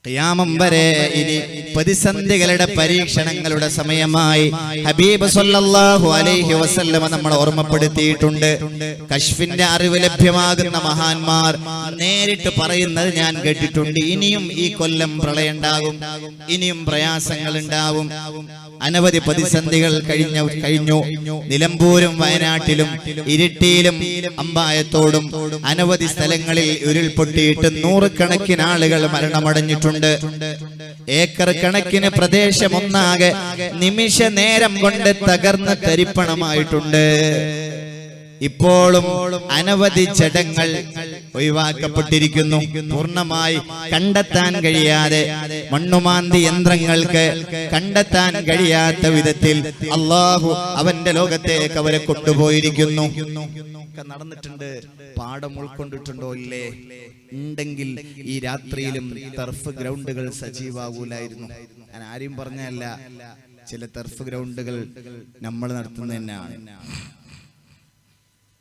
ഖിയാമം വരെ ഇനി പ്രതിസന്ധികളുടെ പരീക്ഷണങ്ങളുടെ സമയമായി ഹബീബ് സല്ലല്ലാഹു അലൈഹി വസല്ലമ നമ്മളെ ഓർമ്മപ്പെടുത്തിയിട്ടുണ്ട്. കശ്ഫിന്റെ അറിവ് ലഭ്യമാകുന്ന മഹാന്മാർ നേരിട്ട് പറയുന്നത് ഞാൻ കേട്ടിട്ടുണ്ട്. ഇനിയും ഈ കൊല്ലം പ്രളയം ഉണ്ടാകും, ഇനിയും പ്രയാസങ്ങൾ ഉണ്ടാവും. അനവധി പ്രതിസന്ധികൾ കഴിഞ്ഞു. നിലമ്പൂരും വയനാട്ടിലും ഇരിട്ടിയിലും അമ്പായത്തോടും അനവധി സ്ഥലങ്ങളിൽ ഉരുൾപൊട്ടിയിട്ട് നൂറുകണക്കിന് ആളുകൾ മരണമടഞ്ഞിട്ടുണ്ട്. ഏക്കർ കണക്കിന് പ്രദേശം ഒന്നാകെ നിമിഷ നേരം കൊണ്ട് തകർന്ന് തരിപ്പണമായിട്ടുണ്ട്. ഇപ്പോഴും അനവധി ജഡങ്ങൾ ഒഴിവാക്കപ്പെട്ടിരിക്കുന്നു. പൂർണ്ണമായി കണ്ടെത്താൻ കഴിയാതെ മണ്ണുമാന്തി യന്ത്രങ്ങൾക്ക് കണ്ടെത്താൻ കഴിയാത്ത വിധത്തിൽ അള്ളാഹു അവന്റെ ലോകത്തേക്ക് അവരെ കൊണ്ടുപോയിരിക്കുന്നു. നടന്നിട്ടുണ്ട്. പാഠം ഉൾക്കൊണ്ടിട്ടുണ്ടോ ഇല്ലേ? ഉണ്ടെങ്കിൽ ഈ രാത്രിയിലും ടർഫ് ഗ്രൗണ്ടുകൾ സജീവാകൂലായിരുന്നു. ഞാൻ ആരെയും പറഞ്ഞല്ല, ചില ടർഫ് ഗ്രൗണ്ടുകൾ നമ്മൾ നടത്തുന്നത് തന്നെയാണ്.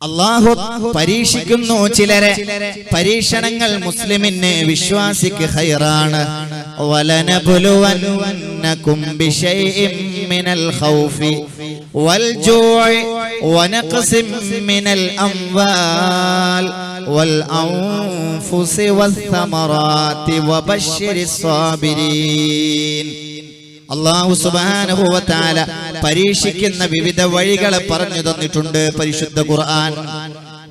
അല്ലാഹു പരീക്ഷിക്കുന്നു ചിലരെ. പരീക്ഷണങ്ങൾ മുസ്ലിമിന് വിശ്വാസിക്ക് ഖൈറാണ്. വലനബ്ലുവന്നകും ബിശൈഇൻ മിനൽ ഖൗഫി വൽ ജൂഇ വനഖസിൻ മിനൽ അംവാൽ വൽ അൻഫുസി വസ്സമറാത്തി വബശ്ശിരിസ് സാബിരീൻ. അല്ലാഹു സുബ്ഹാനഹു വ തആല പരീക്ഷിക്കുന്ന വിവിധ വഴികൾ പറഞ്ഞു തന്നിട്ടുണ്ട് പരിശുദ്ധ ഖുർആൻ.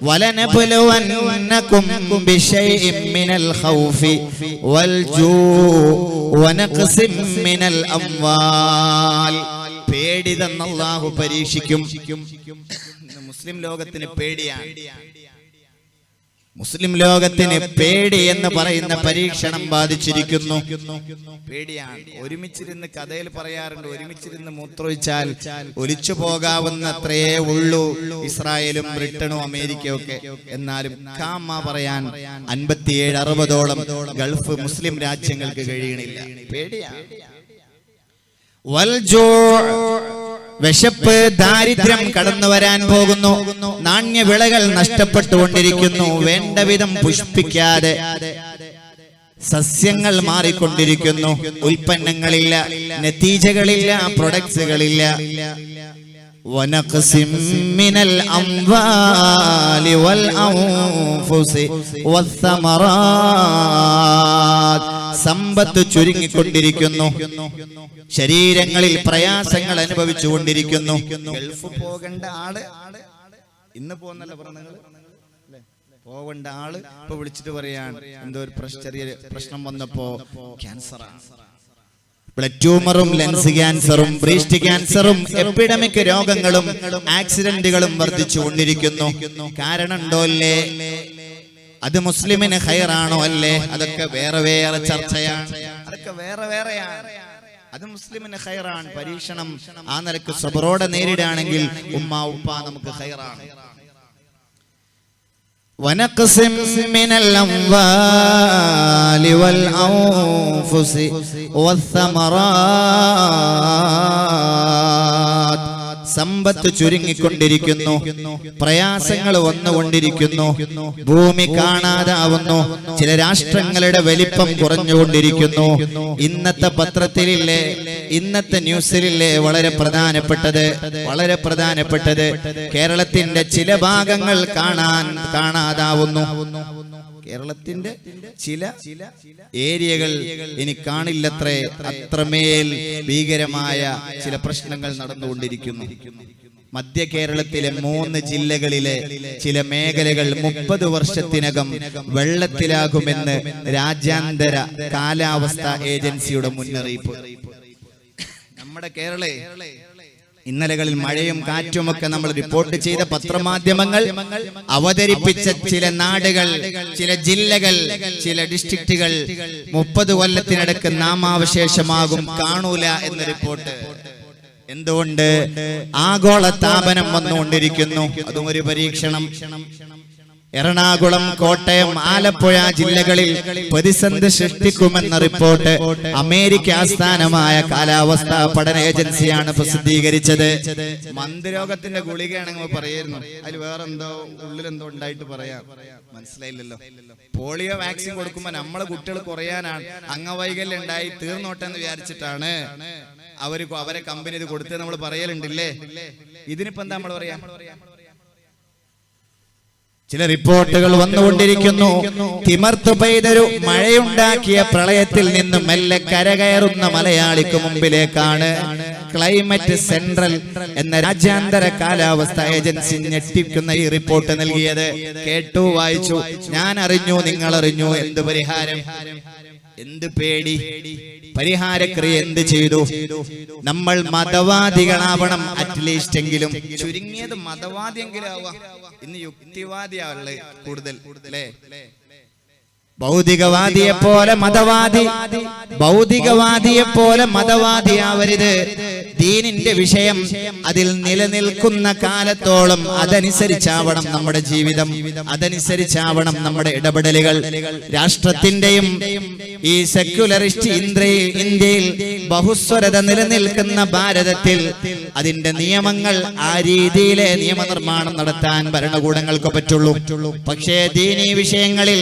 വലനബ്ലുവന്നകും ബിശൈഇൻ മിനൽ ഖൗഫി വൽ ജൂഇ വനഖസിൻ മിനൽ അംവാൽ. പേടി തന്ന അല്ലാഹു പരീക്ഷിക്കും. മുസ്ലിം ലോകത്തിന് പേടിയാണ്. മുസ്ലിം ലോകത്തിന് പേടി എന്ന് പറയുന്ന പരീക്ഷണം ബാധിച്ചിരിക്കുന്നു. പേടിയാണ്. ഒരുമിച്ചിരുന്ന് കഥയിൽ പറയാറുണ്ട്, ഒരുമിച്ചിരുന്ന് മൂത്രമൊഴിച്ചാൽ ഒലിച്ചു പോകാവുന്ന അത്രയേ ഉള്ളൂ ഇസ്രായേലും ബ്രിട്ടനും അമേരിക്കയും ഒക്കെ. എന്നാലും കാമ പറയാൻ 57-60ഓളം ഗൾഫ് മുസ്ലിം രാജ്യങ്ങൾക്ക് കഴിയണില്ല. പേടിയാണ്. വിശപ്പ്, ദാരിദ്ര്യം കടന്നു വരാൻ പോകുന്നു. നാണ്യവിളകൾ നഷ്ടപ്പെട്ടുകൊണ്ടിരിക്കുന്നു. വേണ്ട വിധം പുഷ്പിക്കാതെ സസ്യങ്ങൾ മാറിക്കൊണ്ടിരിക്കുന്നു. ഉൽപ്പന്നങ്ങളില്ല, നതീജകളില്ല, പ്രൊഡക്ട്സുകളില്ല. വനഖസിം മിനൽ അംവാലി വൽ അൻഫുസി വസ്സമറാത്ത്. സമ്പത്ത് ചുരുങ്ങിക്കൊണ്ടിരിക്കുന്നു. ശരീരങ്ങളിൽ പ്രയാസങ്ങൾ അനുഭവിച്ചുകൊണ്ടിരിക്കുന്നു. ഗൾഫ് പോകേണ്ട ആള് ഇന്ന് പോകുന്നല്ല പറഞ്ഞത്, പോകേണ്ട ആള് ഇപ്പൊ വിളിച്ചിട്ട് പറയാൻ എന്തോ ഒരു ചെറിയ പ്രശ്നം വന്നപ്പോ ക്യാൻസറാണ്. ബ്ലഡ് ട്യൂമറും ലെൻസ് ക്യാൻസറും ബ്രീസ്റ്റ് ക്യാൻസറും എപ്പിഡമിക് രോഗങ്ങളും ആക്സിഡന്റുകളും വർദ്ധിച്ചുകൊണ്ടിരിക്കുന്നു. കാരണം ഉണ്ടോ അല്ലേ? അത് മുസ്ലിമിന് ഖൈറാണോ അല്ലേ? അതൊക്കെ വേറെ വേറെ ചർച്ചയാണ്. അതൊക്കെ വേറെ വേറെയാണ്. അത് മുസ്ലിമിന് ഖൈറാണ്. പരീക്ഷണം ആ നിലക്ക് സബറോടെ നേരിടുകയാണെങ്കിൽ ഉമ്മ ഉപ്പ നമുക്ക് ഖൈറാണ്. വനഖസിം മിനൽ അംവാലി വൽ അൻഫുസി വസ്സമറാത്ത്. സമ്പത്ത് ചുരുങ്ങിക്കൊണ്ടിരിക്കുന്നു. പ്രയാസങ്ങൾ വന്നുകൊണ്ടിരിക്കുന്നു. ഭൂമി കാണാതാവുന്നു. ചില രാഷ്ട്രങ്ങളുടെ വലിപ്പം കുറഞ്ഞുകൊണ്ടിരിക്കുന്നു. ഇന്നത്തെ പത്രത്തിലില്ലേ, ഇന്നത്തെ ന്യൂസിലില്ലേ വളരെ പ്രധാനപ്പെട്ടത് കേരളത്തിന്റെ ചില ഭാഗങ്ങൾ കാണാതാവുന്നു. കേരളത്തിന്റെ ചില ഏരിയകൾ ഇനി കാണില്ലത്രേ. അത്രമേൽ ഭീകരമായ ചില പ്രശ്നങ്ങൾ നടന്നുകൊണ്ടിരിക്കുന്നു. മധ്യ കേരളത്തിലെ 3 ജില്ലകളിലെ ചില മേഖലകൾ 30 വർഷത്തിനകം വെള്ളത്തിലാകുമെന്ന് രാജ്യാന്തര കാലാവസ്ഥാ ഏജൻസിയുടെ മുന്നറിയിപ്പ്. നമ്മുടെ കേരളേ ഇന്നലകളിൽ മഴയും കാറ്റുമൊക്കെ നമ്മൾ റിപ്പോർട്ട് ചെയ്ത പത്രമാധ്യമങ്ങൾ അവതരിപ്പിച്ച ചില നാടുകൾ, ചില ജില്ലകൾ, ചില ഡിസ്ട്രിക്റ്റുകൾ 30 കൊല്ലത്തിനടക്ക് നാമാവശേഷമാകും, കാണൂല എന്ന റിപ്പോർട്ട്. എന്തുകൊണ്ട്? ആഗോള താപനം വന്നുകൊണ്ടിരിക്കുന്നു. അതും ഒരു പരീക്ഷണം. എറണാകുളം, കോട്ടയം, ആലപ്പുഴ ജില്ലകളിൽ പ്രതിസന്ധി സൃഷ്ടിക്കുമെന്ന റിപ്പോർട്ട് അമേരിക്ക ആസ്ഥാനമായ കാലാവസ്ഥാ പഠന ഏജൻസിയാണ് പ്രസിദ്ധീകരിച്ചത്. മന്ദരോഗത്തിന്റെ ഗുളികയാണെങ്കിൽ പറയായിരുന്നു, അതിൽ വേറെന്തോ ഉള്ളിലെന്തോ ഉണ്ടായിട്ട് പറയാം, മനസ്സിലായില്ലല്ലോ. പോളിയോ വാക്സിൻ കൊടുക്കുമ്പോൾ നമ്മളെ കുട്ടികൾ കുറയാനാണ്, അംഗവൈകല്യം ഉണ്ടായി തീർന്നോട്ടെ എന്ന് വിചാരിച്ചിട്ടാണ് അവരെ കമ്പനി ഇത് കൊടുത്തത് നമ്മൾ പറയലുണ്ടില്ലേ. ഇതിനിപ്പോ എന്താ നമ്മൾ പറയാ? ചില റിപ്പോർട്ടുകൾ വന്നുകൊണ്ടിരിക്കുന്നു. തിമർത്തു പെയ്തൊരു മഴയുണ്ടാക്കിയ പ്രളയത്തിൽ നിന്നും മെല്ലെ കരകയറുന്ന മലയാളിക്ക് മുമ്പിലേക്കാണ് ക്ലൈമറ്റ് സെൻട്രൽ എന്ന രാജ്യാന്തര കാലാവസ്ഥാ ഏജൻസി ഞെട്ടിക്കുന്ന ഈ റിപ്പോർട്ട് നൽകിയത്. കേട്ടു, വായിച്ചു, ഞാൻ അറിഞ്ഞു, നിങ്ങൾ അറിഞ്ഞു. എന്ത് പരിഹാരം, എന്ത് പേടി, പരിഹാരക്രിയ എന്ത് ചെയ്തു? നമ്മൾ മതവാദികളാവണം, അറ്റ്ലീസ്റ്റ് എങ്കിലും, ചുരുങ്ങിയത് മതവാദിയെങ്കിലും ആവാം. ഇന്ന് യുക്തിവാദിയാവുള്ളേ കൂടുതൽ അല്ലേ? ഭൗതികവാദിയെ പോലെ മതവാദി, ഭൗതികവാദിയെ പോലെ മതവാദിയാവരുത്. ദീനിന്റെ വിഷയം അതിൽ നിലനിൽക്കുന്ന കാലത്തോളം അതനുസരിച്ചാവണം നമ്മുടെ ജീവിതം, അതനുസരിച്ചാവണം നമ്മുടെ ഇടപെടലുകൾ. രാഷ്ട്രത്തിന്റെയും ഈ സെക്യുലറിസ്റ്റ് ഇന്ത്യയിൽ ബഹുസ്വരത നിലനിൽക്കുന്ന ഭാരതത്തിൽ അതിന്റെ നിയമങ്ങൾ ആ രീതിയിലെ നിയമനിർമ്മാണം നടത്താൻ ഭരണകൂടങ്ങൾക്ക് പറ്റുള്ളൂ. പക്ഷേ ദീനീ വിഷയങ്ങളിൽ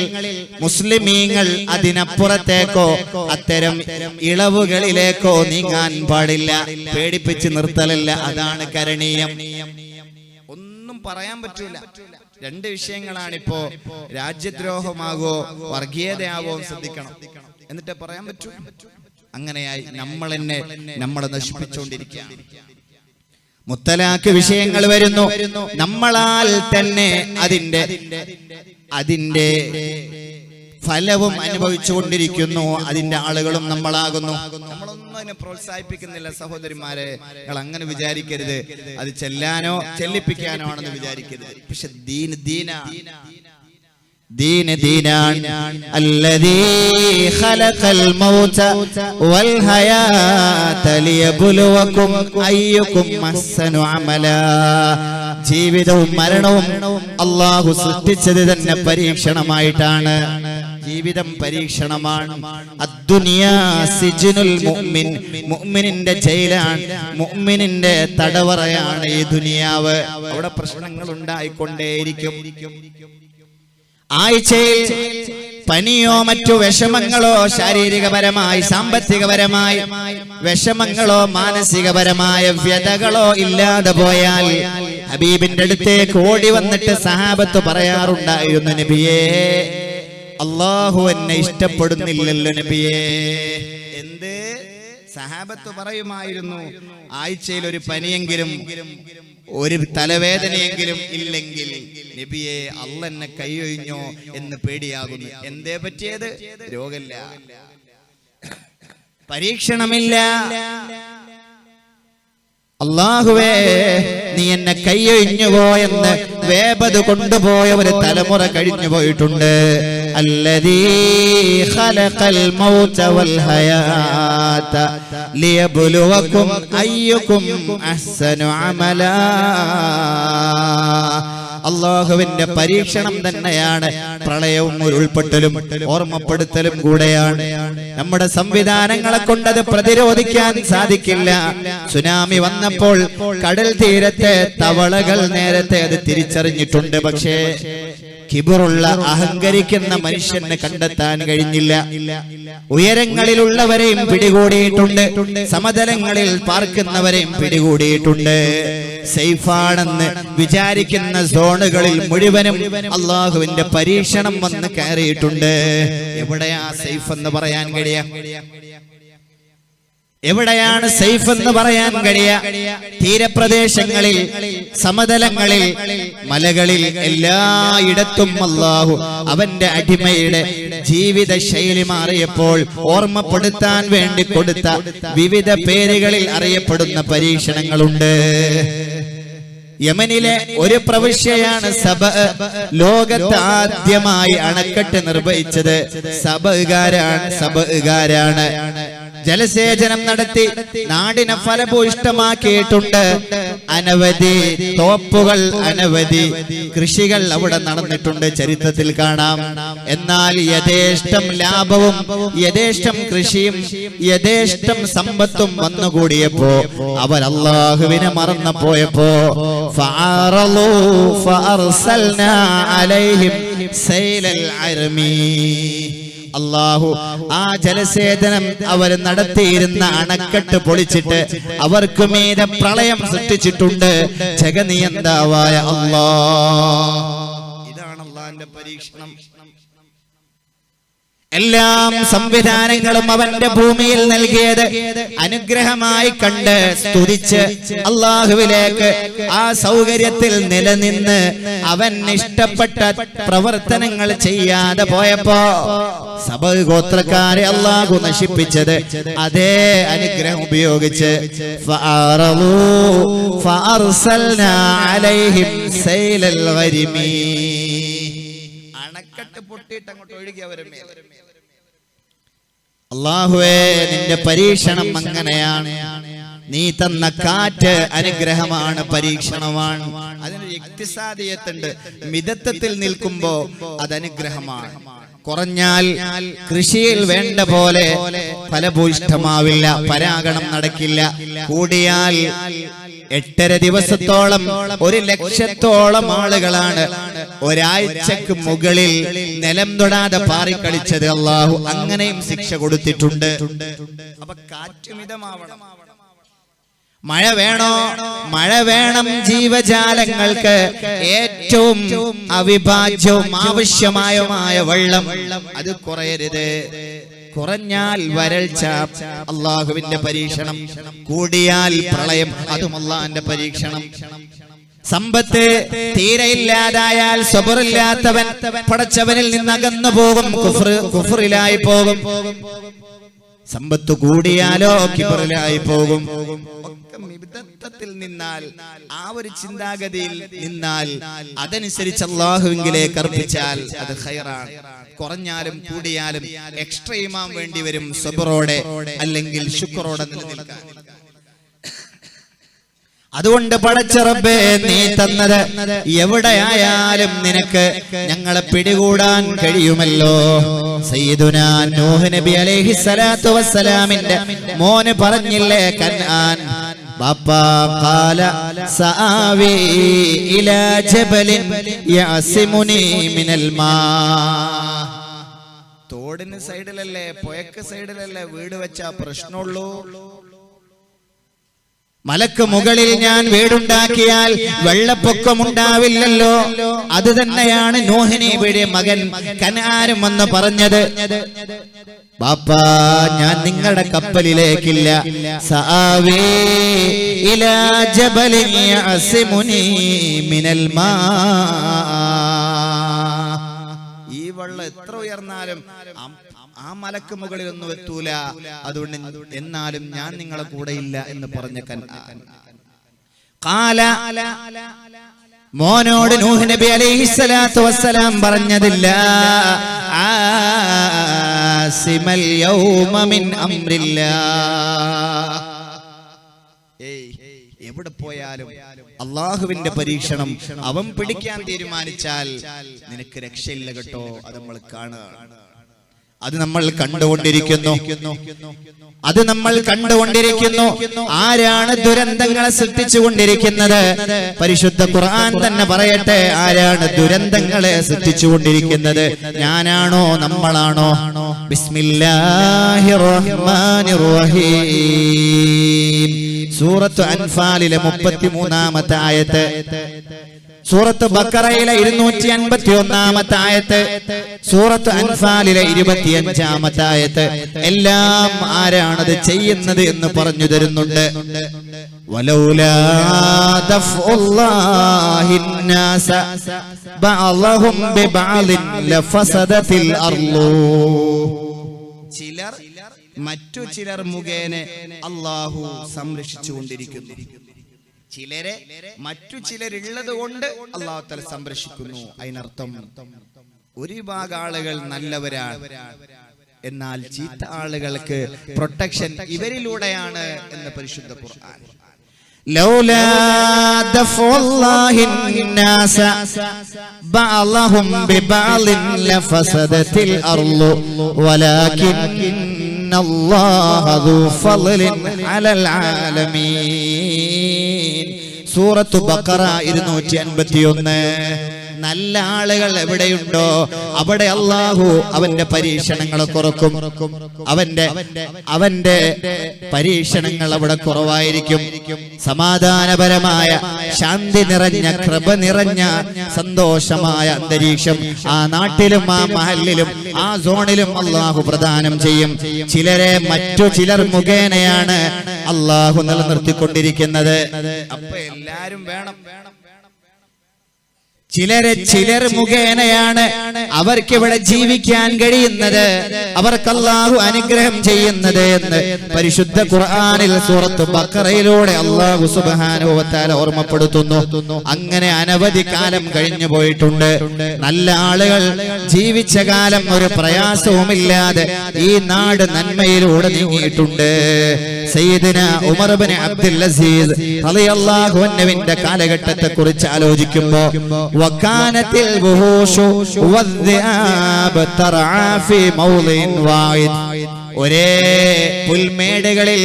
മുസ്ലിമീങ്ങൾ അതിനപ്പുറത്തേക്കോ അത്തരം ഇളവുകളിലേക്കോ നീങ്ങാൻ പാടില്ല. പേടിപ്പിച്ച് നിർത്തലല്ല, അതാണ് കരണീയം. ഒന്നും പറയാൻ പറ്റൂല. രണ്ട് വിഷയങ്ങളാണിപ്പോ, രാജ്യദ്രോഹമാകോ വർഗീയതയാവോ ശ്രദ്ധിക്കണം, എന്നിട്ട് പറയാൻ പറ്റൂ. അങ്ങനെയായി നമ്മളെ നശിപ്പിച്ചുകൊണ്ടിരിക്കുകയാണ്. മുത്തലാഖ് വിഷയങ്ങൾ വരുന്നു, നമ്മളാൽ തന്നെ അതിന്റെ ഫലവും അനുഭവിച്ചുകൊണ്ടിരിക്കുന്നു. അതിന്റെ ആളുകളും നമ്മളാകുന്നു. നമ്മളൊന്നും അതിനെ പ്രോത്സാഹിപ്പിക്കുന്നില്ല സഹോദരിമാരെ, നിങ്ങൾ അങ്ങനെ വിചാരിക്കരുത്. അത് ചെല്ലാനോ ചെല്ലിപ്പിക്കാനോ ആണെന്ന് വിചാരിക്കരുത്. പക്ഷെ ദീനാണ്. അല്ലദീ ഖലഖൽ മൗത വൽ ഹയാത ലിയബ്ലുവകും അയ്യുകും അഹ്സനു അമലാ. ജീവിതവും മരണവും അല്ലാഹു സൃഷ്ടിച്ചത് തന്നെ പരീക്ഷണമായിട്ടാണ്. ജീവിതം പരീക്ഷണമാണ്. അദ്ദുനിയാ സിജ്നുൽ മുഅ്മിൻ, മുഅ്മിനിന്റെ ജയിലാണ്, മുഅ്മിനിന്റെ തടവറയാണ് ഈ ദുനിയാവ്. അവിടെ പ്രശ്നങ്ങൾ ഉണ്ടായിക്കൊണ്ടേയിരിക്കും. ആഴ്ചയിൽ പനിയോ മറ്റു വിഷമങ്ങളോ, ശാരീരികപരമായി സാമ്പത്തികപരമായി വിഷമങ്ങളോ മാനസികപരമായ വ്യതകളോ ഇല്ലാതെ പോയാൽ ഹബീബിന്റെ അടുത്തേക്ക് ഓടി വന്നിട്ട് സഹാബത്ത് പറയാറുണ്ടായിരുന്നു, നബിയേ, അല്ലാഹു എന്നെ ഇഷ്ടപ്പെടുന്നില്ലല്ലോ നബിയേ. എന്ത്? സഹാബത്ത് പറയുമായിരുന്നു, ആഴ്ചയിൽ ഒരു പനിയെങ്കിലും ഒരു തലവേദനയെങ്കിലും ഇല്ലെങ്കിൽ നബിയെ അല്ലാഹ് എന്നെ കൈയൊഴിഞ്ഞോ എന്ന് പേടിയാകുന്നു. എന്തേ പറ്റിയത്? രോഗമില്ല, പരീക്ഷണമില്ല. അല്ലാഹുവേ, നീ എന്നെ കൈയൊഴിഞ്ഞുവോ എന്ന് വേപത് കൊണ്ടുപോയ ഒരു തലമുറ കഴിഞ്ഞു പോയിട്ടുണ്ട്. അല്ലദീ ഖലഖൽ മൗത വൽ ഹയാത ലിയബ്ലുവകും അയ്യുകും അഹ്സനു അമലാ. അല്ലാഹുവിന്റെ പരീക്ഷണം തന്നെയാണ് പ്രളയവും ഉരുൾപൊട്ടലും ഓർമ്മപ്പെടുത്തലും കൂടെയാണ്. നമ്മുടെ സംവിധാനങ്ങളെ കൊണ്ടത് പ്രതിരോധിക്കാൻ സാധിക്കില്ല. സുനാമി വന്നപ്പോൾ കടൽ തീരത്തെ തവളകൾ നേരത്തെ അത് തിരിച്ചറിഞ്ഞിട്ടുണ്ട്. പക്ഷേ കിബറുള്ള അഹങ്കരിക്കുന്ന മനുഷ്യനെ കണ്ടെത്താൻ കഴിഞ്ഞില്ല. ഉയരങ്ങളിലുള്ളവരെയും പിടികൂടിയിട്ടുണ്ട്, സമതലങ്ങളിൽ പാർക്കുന്നവരെയും പിടികൂടിയിട്ടുണ്ട്. സേഫാണെന്ന് വിചാരിക്കുന്ന സോണുകളിൽ മുഴുവനും അള്ളാഹുവിന്റെ പരീക്ഷണം വന്ന് കയറിയിട്ടുണ്ട്. എവിടെയാ സേഫ് എന്ന് പറയാൻ കഴിയാ? എവിടെയാണ് സേഫ് എന്ന് പറയാൻ കഴിയുക? തീരപ്രദേശങ്ങളിൽ, സമതലങ്ങളിൽ, മലകളിൽ, എല്ലായിടത്തും അല്ലാഹു അവന്റെ അടിമയുടെ ജീവിത ശൈലി മാറിയപ്പോൾ ഓർമ്മപ്പെടുത്താൻ വേണ്ടി കൊടുത്ത വിവിധ പേരുകളിൽ അറിയപ്പെടുന്ന പരീക്ഷണങ്ങളുണ്ട്. യമനിലെ ഒരു പ്രവിശ്യയാണ് സബ. ലോകത്ത് ആദ്യമായി അണക്കെട്ട് നിർവഹിച്ചത് സബകാരാണ്. ജലസേചനം നടത്തി നാടിനെ ഫലഭൂയിഷ്ടമാക്കിയിട്ടുണ്ട്. അനവധി തോപ്പുകൾ, അനവധി കൃഷികൾ അവിടെ നടന്നിട്ടുണ്ട്, ചരിത്രത്തിൽ കാണാം. എന്നാൽ യഥേഷ്ടം ലാഭവും യഥേഷ്ടം കൃഷിയും യഥേഷ്ടം സമ്പത്തും വന്നുകൂടിയപ്പോ അവർ അല്ലാഹുവിനെ മറന്നു പോയപ്പോ ഫഅറളൂ ഫഅർസൽനാ അലൈഹിം സൈലൽ അർമീ, അല്ലാഹു ആ ജലസേചനം അവർ നടത്തിയിരുന്ന അണക്കെട്ട് പൊളിച്ചിട്ട് അവർക്ക് മീതെ പ്രളയം സൃഷ്ടിച്ചിട്ടുണ്ട് ജഗനിയന്താവായ അല്ലാഹ്. ഇതാണ് അല്ലാഹുവിന്റെ പരീക്ഷണം. എല്ലാം സംവിധാനങ്ങളും അവന്റെ ഭൂമിയിൽ നൽകിയത് അനുഗ്രഹമായി കണ്ട് സ്തുതിച്ച് അല്ലാഹുവിലേക്ക് ആ സൗകര്യത്തിൽ നിലനിന്ന് അവൻ ഇഷ്ടപ്പെട്ട പ്രവർത്തനങ്ങൾ ചെയ്യാതെ പോയപ്പോ സബഅ് ഗോത്രക്കാരെ അല്ലാഹു നശിപ്പിച്ചത് അതേ അനുഗ്രഹം ഉപയോഗിച്ച് ഫഅറളൂ ഫഅർസൽനാ അലൈഹിം സൈലൽ ഗരിമീ, അണക്കെട്ട് പൊട്ടിയിട്ട് അങ്ങോട്ട് ഒഴുകി അവരെ മേൽ. അല്ലാഹുവേ, നിന്റെ പരീക്ഷണം അങ്ങനെയാണ്. നീ തന്ന കാറ്റ് അനുഗ്രഹമാണ്, പരീക്ഷണമാണ്. അതിനൊരു ഇക്തിസാദിയത്തുണ്ട്. മിതത്വത്തിൽ നിൽക്കുമ്പോ അത് അനുഗ്രഹമാണ്. കുറഞ്ഞാൽ കൃഷിയിൽ വേണ്ട പോലെ ഫലഭൂയിഷ്ഠമാവില്ല, പരാഗണം നടക്കില്ല. കൂടിയാൽ 8.5 ദിവസത്തോളം 1 ലക്ഷത്തോളം ആളുകളാണ് ഒരാഴ്ചക്ക് മുകളിൽ നിലം തൊടാതെ പാറിക്കളിച്ചത്. അല്ലാഹു അങ്ങനെയും ശിക്ഷ കൊടുത്തിട്ടുണ്ട്. അപ്പൊ കാറ്റ് മിതമാവണം. മഴ വേണോ? മഴ വേണം. ജീവജാലങ്ങൾക്ക് ഏറ്റവും അവിഭാജ്യവും ആവശ്യമായ വെള്ളം അത് കുറയരുത്. കുറഞ്ഞാൽ വരൾച്ച, അല്ലാഹുവിന്റെ പരീക്ഷണം. കൂടിയാൽ പ്രളയം, അതും അല്ലാഹുവിന്റെ പരീക്ഷണം. സമ്പത്ത് തീരെ ഇല്ലാതായാൽ സബറില്ലാത്തവൻ പടച്ചവനിൽ നിന്ന് അകന്നു പോകും, കുഫറിലായി പോകും. സമ്പത്ത് കൂടിയാലോ കിബറിലായി പോകും. മിതത്വത്തിൽ നിന്നാൽ, ആ ഒരു ചിന്താഗതിയിൽ നിന്നാൽ, അതനുസരിച്ച് അല്ലാഹുവിലേക്ക് അർപ്പിച്ചാൽ അത് ഖൈറാണ്. കുറഞ്ഞാലും കൂടിയാലും എക്സ്ട്രീമാൻ വേണ്ടി വരും സബറോടെ അല്ലെങ്കിൽ ശുക്രോടെ നിലനിൽക്കാൻ. അതുകൊണ്ട് പടച്ച റബ്ബേ, നീ തന്നത് എവിടെയായാലും നിനക്ക് ഞങ്ങളെ പിടികൂടാൻ കഴിയുമല്ലോ. സയ്യിദുനാ നൂഹ് നബി അലൈഹി സ്വലാത്തു വസ്സലാമിന്റെ മോന് പറഞ്ഞില്ലേ കൻആൻ, ബാപ്പാ ഖാല സആവി ഇലാ ജബലിൻ യഅസിമുനി മിനൽ മാ. തോടിന് സൈഡിലല്ലേ, പുഴക്ക് സൈഡിലല്ലേ വീട് വെച്ചാ പ്രശ്നമുള്ളൂ. മലക്ക് മുകളിൽ ഞാൻ വീടുണ്ടാക്കിയാൽ വെള്ളപ്പൊക്കമുണ്ടാവില്ലല്ലോ. അത് തന്നെയാണ് നൂഹ് നബിയുടെ മകൻ കൻആനും വന്ന് പറഞ്ഞത്. ബാപ്പാ, ഞാൻ നിങ്ങളുടെ കപ്പലിലേക്കില്ല. സആവി ഇലാ ജബലിൻ യഅസിമുനി മിനൽ മാ. ഈ വെള്ളം എത്ര ഉയർന്നാലും ആ മലക്ക് മുകളിൽ ഒന്നും എത്തൂല. അതുകൊണ്ട് എന്നാലും ഞാൻ നിങ്ങളെ കൂടെ ഇല്ല എന്ന് പറഞ്ഞ കൻആൻ മോനോട് നൂഹ് നബി അലൈഹി സ്വലാത്തു വസ്സലാം പറഞ്ഞതില്ല, ആസിമൽ യൗമ മിൻ അംരില്ലാഹ്. എവിടെ പോയാലും അള്ളാഹുവിന്റെ പരീക്ഷണം അവൻ പിടിക്കാൻ തീരുമാനിച്ചാൽ നിനക്ക് രക്ഷയില്ല കേട്ടോ. അത് നമ്മൾ കാണുക, അത് നമ്മൾ കണ്ടുകൊണ്ടിരിക്കുന്നു. ആരാണ് ദുരന്തങ്ങളെ സൃഷ്ടിച്ചുകൊണ്ടിരിക്കുന്നത്? പരിശുദ്ധ ഖുർആൻ തന്നെ പറയട്ടെ, ആരാണ് ദുരന്തങ്ങളെ സൃഷ്ടിച്ചുകൊണ്ടിരിക്കുന്നത്? ഞാനാണോ, നമ്മളാണോ? ബിസ്മില്ലാഹിർ റഹ്മാനിർ റഹീം. സൂറത്ത് അൻഫാലിലെ 33-ാമത്തെ ആയത്ത്, സൂറത്ത് ബഖറയിലെ 251-ാമത്തെ ആയത്ത്, സൂറത്ത് അൻഫാലിലെ 25-ാമത്തെ ആയത്ത്, എല്ലാം ആരാണത് ചെയ്യുന്നത് എന്ന് പറഞ്ഞു തരുന്നുണ്ട്. വലൗലാ ദഫ്ഉല്ലാഹിന്നാസ ബഅളഹും ബിബഅളിൻ ലഫസദത്തിൽ അർളു. ചിലർ മറ്റു ചിലർ മുഖേന അല്ലാഹു സംരക്ഷിച്ചുകൊണ്ടിരിക്കുന്നു. ചിലരെ മറ്റു ചിലരുള്ളത് കൊണ്ട് അല്ലാഹു തആല സംരക്ഷിക്കുന്നു. അതിനർത്ഥം ഒരു വിഭാഗം ആളുകൾ നല്ലവരാണ്, എന്നാൽ ചീത്ത ആളുകൾക്ക് പ്രൊട്ടക്ഷൻ ഇവരിലൂടെയാണ് എന്ന് പരിശുദ്ധ ഖുർആൻ. ലൗലാ ദഫഉല്ലാഹി الناس بعضهم ببعض لفسدت الأرض ولكن الله ذو فضل على العالمين. സൂറത്ത് ബഖറ 251. നല്ല ആളുകൾ എവിടെയുണ്ടോ അവിടെ അല്ലാഹു അവന്റെ പരീക്ഷണങ്ങളെ കുറക്കും. അവന്റെ പരീക്ഷണങ്ങൾ അവിടെ കുറവായിരിക്കും. സമാധാനപരമായ ശാന്തി നിറഞ്ഞ കൃപ നിറഞ്ഞ സന്തോഷമായ അന്തരീക്ഷം ആ നാട്ടിലും ആ മഹല്ലിലും ആ സോണിലും അല്ലാഹു പ്രദാനം ചെയ്യും. ചിലരെ മറ്റു ചിലർ മുഖേനയാണ് അല്ലാഹു നിലനിർത്തിക്കൊണ്ടിരിക്കുന്നത്. അപ്പൊ എല്ലാരും വേണം. ചിലർ മുഖേനയാണ് അവർക്കിവിടെ ജീവിക്കാൻ കഴിയുന്നത്, അവർക്ക് അല്ലാഹു അനുഗ്രഹം ചെയ്യുന്നത് എന്ന് പരിശുദ്ധ ഖുർആനിൽ സൂറത്ത് ബഖറയിലൂടെ അല്ലാഹു സുബ്ഹാനഹു വ തആല ഓർമ്മപ്പെടുത്തുന്നു. അങ്ങനെ അനവധി കാലം കഴിഞ്ഞു പോയിട്ടുണ്ട്. നല്ല ആളുകൾ ജീവിച്ച കാലം ഒരു പ്രയാസവുമില്ലാതെ ഈ നാട് നന്മയിലൂടെ നീങ്ങിയിട്ടുണ്ട്. സയ്യിദുന ഉമർ ഇബ്നു അബ്ദുൽ അസീസ് റളിയല്ലാഹു അൻഹുവിന്റെ കാലഘട്ടത്തെ കുറിച്ച് ആലോചിക്കുമ്പോൾ وكانت الوحوش والذئاب ترعى في موضع واحد. ഒരേ പുൽമേടുകളിൽ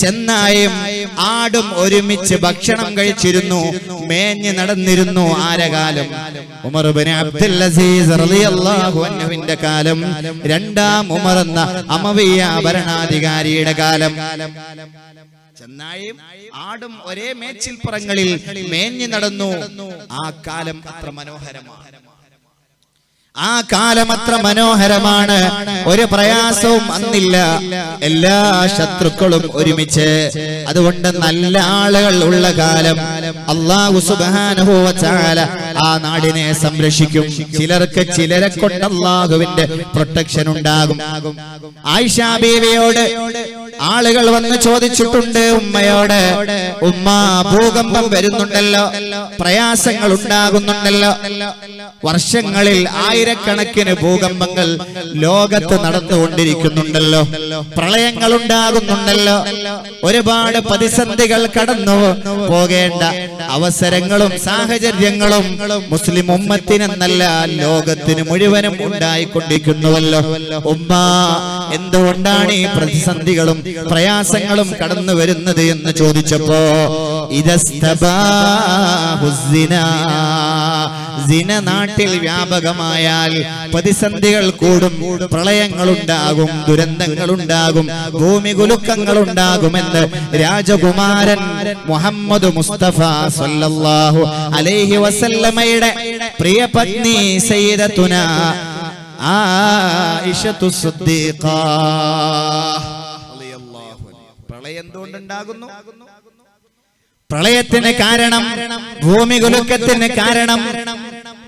ചെന്നായും ആടും ഒരുമിച്ച് ഭക്ഷണം കഴിച്ചിരുന്നു, മേഞ്ഞു നടന്നിരുന്നു. ആരകാലം? ഉമർ ഇബ്നു അബ്ദുൽ അസീസ് റളിയല്ലാഹു അൻഹുവിന്റെ കാലം. രണ്ടാം ഉമർ എന്ന അമവിയ ഭരണാധികാരിയുടെ കാലം. ചെന്നായും ആടും ഒരേ മേച്ചിൽപ്പുറങ്ങളിൽ മേഞ്ഞു നടന്നു. ആ കാലം അത്ര മനോഹരമാണ്. ആ കാലം അത്ര മനോഹരമാണ്. ഒരു പ്രയാസവും അന്നില്ല. എല്ലാ ശത്രുക്കളും ഒരുമിച്ച്. അതുകൊണ്ട് നല്ല ആളുകൾ ഉള്ള കാലം അല്ലാഹു സുബ്ഹാനഹു വ തആല ആ നാടിനെ സംരക്ഷിക്കും. ചിലരെ കൊണ്ട് അല്ലാഹുവിന്റെ പ്രൊട്ടക്ഷൻ ഉണ്ടാകും. ആയിഷ ബീവിയോട് ആളുകൾ വന്ന് ചോദിച്ചിട്ടുണ്ട്, ഉമ്മയോട്, ഉമ്മ ഭൂകമ്പം വരുന്നുണ്ടല്ലോ, പ്രയാസങ്ങൾ ഉണ്ടാകുന്നുണ്ടല്ലോ. വർഷങ്ങളിൽ ആയിരക്കണക്കിന് ഭൂകമ്പങ്ങൾ ലോകത്ത് നടന്നുകൊണ്ടിരിക്കുന്നുണ്ടല്ലോ, പ്രളയങ്ങൾ ഉണ്ടാകുന്നുണ്ടല്ലോ, ഒരുപാട് പ്രതിസന്ധികൾ കടന്നു പോകേണ്ട അവസരങ്ങളും സാഹചര്യങ്ങളും മുസ്ലിം ഉമ്മത്തിനെന്നല്ല ലോകത്തിന് മുഴുവനും ഉണ്ടായിക്കൊണ്ടിരിക്കുന്നുവല്ലോ. ഉമ്മ, എന്തുകൊണ്ടാണ് ഈ പ്രതിസന്ധികളും പ്രയാസങ്ങളും കടന്നു വരുന്നത് എന്ന് ചോദിച്ചപ്പോ സിന നാട്ടിൽ വ്യാപകമായാൽ പ്രതിസന്ധികൾ കൂടും, പ്രളയങ്ങളുണ്ടാകും, ദുരന്തങ്ങളുണ്ടാകും, ഭൂമി കുലുക്കങ്ങളുണ്ടാകുമെന്ന് രാജകുമാരൻ മുഹമ്മദ് മുസ്തഫ സല്ലല്ലാഹു അലൈഹി വസല്ലമയുടെ പ്രിയ പത്നി സയ്യിദത്തുന ആയിഷത്തു സിദ്ദീഖ റളിയല്ലാഹു അൻഹ. പ്രളയം എന്തുകൊണ്ടുണ്ടാകുന്നു? പ്രളയത്തിന് കാരണം, ഭൂമി കുലുക്കത്തിന് കാരണം,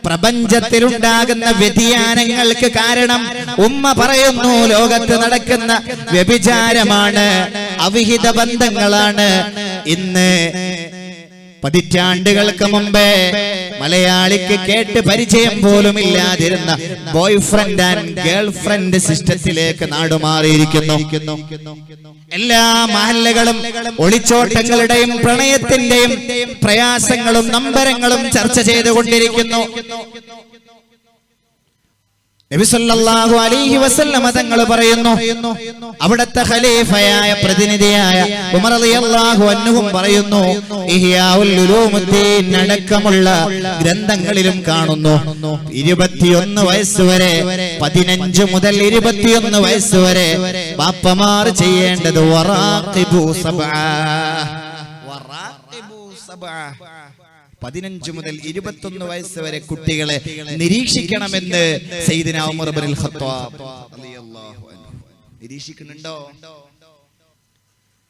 പ്രപഞ്ചത്തിലുണ്ടാകുന്ന വ്യതിയാനങ്ങൾക്ക് കാരണം ഉമ്മ പറയുന്നു ലോകത്ത് നടക്കുന്ന വ്യഭിചാരമാണ്, അവിഹിത ബന്ധങ്ങളാണ്. ഇന്ന് പതിറ്റാണ്ടുകൾക്ക് മുമ്പേ മലയാളിക്ക് കേട്ട് പരിചയം പോലും ഇല്ലാതിരുന്ന boy friend and girl friend സിസ്റ്റത്തിലേക്ക് നാടുമാറിയിരിക്കുന്നു. എല്ലാ മഹല്ലകളും ഒളിച്ചോട്ടങ്ങളുടെയും പ്രണയത്തിന്റെയും പ്രയാസങ്ങളും നമ്പരങ്ങളും ചർച്ച ചെയ്തുകൊണ്ടിരിക്കുന്നു. നബി സല്ലല്ലാഹു അലൈഹി വസല്ലമ തങ്ങൾ പറയുന്നു, അവിടുത്തെ ഖലീഫയായ പ്രതിനിധിയായ ഉമർ റളിയല്ലാഹു അൻഹു പറയുന്നു, ഇഹ്യാഉൽ ഉലൂമുദ്ദീൻ അടക്കമുള്ള ഗ്രന്ഥങ്ങളിലും കാണുന്നു 21 വയസ്സുവരെ, 15 മുതൽ 21 വയസ്സുവരെ ബാപ്പമാർ ചെയ്യേണ്ടത് വറാഖിബു സബ്ആ. 15 മുതൽ 21 വയസ്സ് വരെ കുട്ടികളെ നിരീക്ഷിക്കണമെന്ന് സയ്യിദുനാ ഉമർ ഇബ്നുൽ ഖത്താബ് റളിയല്ലാഹു അൻഹു. നിരീക്ഷിക്കുന്നുണ്ടോ?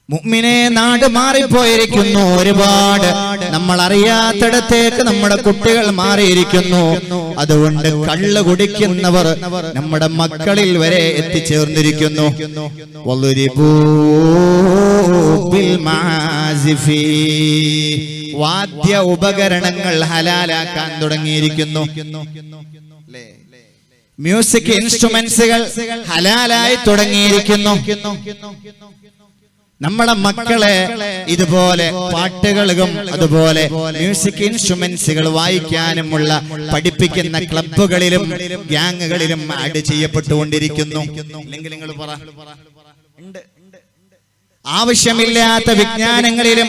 മുഅ്മിനെ, നാട് മാറിപ്പോയിരിക്കുന്നു. ഒരുപാട് നമ്മൾ അറിയാത്തിടത്തേക്ക് നമ്മുടെ കുട്ടികൾ മാറിയിരിക്കുന്നു. അതുകൊണ്ട് കള്ള് കുടിക്കുന്നവർ നമ്മുടെ മക്കളിൽ വരെ എത്തിച്ചേർന്നിരിക്കുന്നു. വളുരിബൂ ബിൽ മആസിഫി, വാദ്യ ഉപകരണങ്ങൾ ഹലാലാക്കാൻ തുടങ്ങിയിരിക്കുന്നു. മ്യൂസിക് ഇൻസ്ട്രുമെന്റ്സുകൾ ഹലാലായി തുടങ്ങിയിരിക്കുന്നു. നമ്മളെ മക്കളെ ഇതുപോലെ പാട്ടുകളും അതുപോലെ മ്യൂസിക് ഇൻസ്ട്രുമെന്റ്സുകൾ വായിക്കാനുമുള്ള പഠിപ്പിക്കുന്ന ക്ലബ്ബുകളിലും ഗ്യാങ്ങുകളിലും ആഡ് ചെയ്യപ്പെട്ടുകൊണ്ടിരിക്കുന്നു. അല്ലെങ്കിൽ നിങ്ങൾ പറ, ആവശ്യമില്ലാത്ത വിജ്ഞാനങ്ങളിലും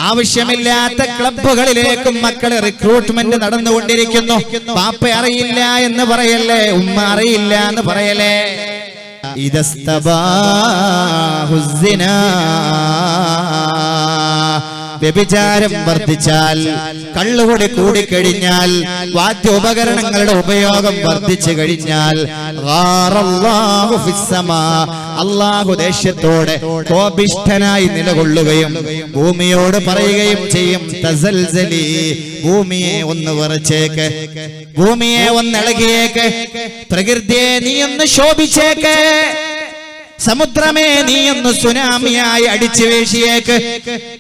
ആവശ്യമില്ലാത്ത ക്ലബ്ബുകളിലേക്കും മക്കളെ റിക്രൂട്ട്മെന്റ് നടന്നുകൊണ്ടിരിക്കുന്നു. പാപ്പ അറിയില്ല എന്ന് പറയല്ലേ, ഉമ്മ അറിയില്ല എന്ന് പറയലേ. വ്യഭിചാരം വർദ്ധിച്ചാൽ, കള്ളുകൂടി കൂടിക്കഴിഞ്ഞാൽ, വാദ്യോപകരണങ്ങളുടെ ഉപയോഗം വർദ്ധിച്ചു കഴിഞ്ഞാൽ അല്ലാഹു ദേഷ്യത്തോടെ കോപിഷ്ഠനായി നിലകൊള്ളുകയും ഭൂമിയോട് പറയുകയും ചെയ്യും, തസൽസലി, ഭൂമിയെ ഒന്ന് വിറച്ചേക്ക്, ഭൂമിയെ ഒന്ന് ഇളകിയേക്ക്, പ്രകൃതിയെ നീ ഒന്ന് ശോഭിച്ചേക്ക്, സമുദ്രമേ നീയൊന്ന് സുനാമിയായി അടിച്ചു വീശിയേക്ക്,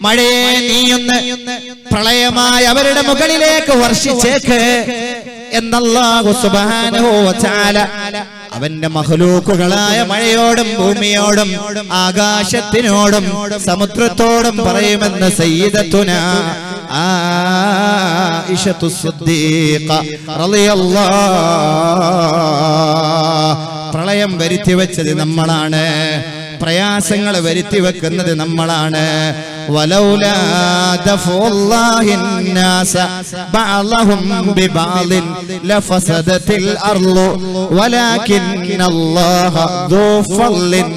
മഴയെ നീയൊന്ന് പ്രളയമായി അവരുടെ മുകളിലേക്ക് വർഷിച്ചേക്ക് എന്നല്ലാഹു സുബ്ഹാനഹു വ തആല അവന്റെ മഖ്ലൂക്കുകളായ മഴയോടും ഭൂമിയോടും ആകാശത്തിനോടും സമുദ്രത്തോടും പറയുമെന്ന് സയ്യിദത്തുനാ ആയിഷത്തു സിദ്ദീഖ റളിയല്ലാഹു. പ്രളയം വരുത്തിവെച്ചത് നമ്മളാണ്, പ്രയാസങ്ങൾ വരുത്തിവെക്കുന്നത് നമ്മളാണ്. വലൗലാ ദഫുല്ലാഹിൻ നാസ ബഅദഹും ബിബഅദിൻ ലഫസദത്തിൽ അർളു വലാകിന്നല്ലാഹ ദൂ ഫളിൻ